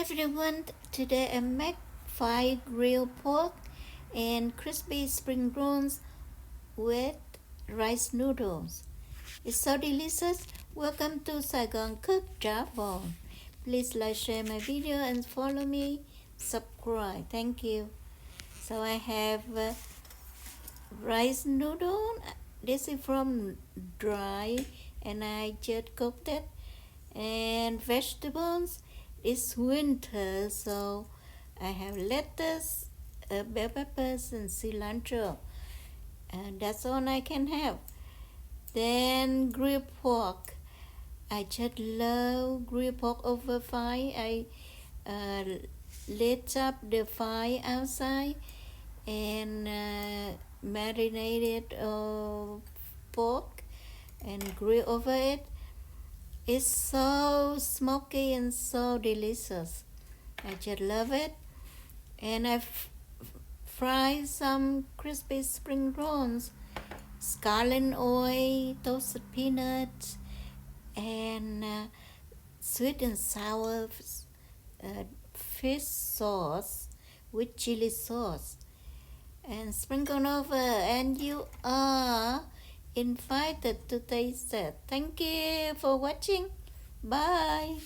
everyone, today I make fried grilled pork and crispy spring rolls with rice noodles. It's so delicious. Welcome to Saigon Cook Travel. Please like, share my video and follow me. Subscribe. Thank you. So I have rice noodle. This is from dry and I just cooked it. And vegetables. It's winter, so I have lettuce, bell peppers, and cilantro. And that's all I can have. Then grilled pork. I just love grilled pork over fire. I lit up the fire outside and marinated pork and grill over it. It's so smoky and so delicious. I just love it. And I've fried some crispy spring rolls, scallion oil, toasted peanuts, and sweet and sour fish sauce with chili sauce. And sprinkle over, and you are invited to taste it. Thank you for watching. Bye.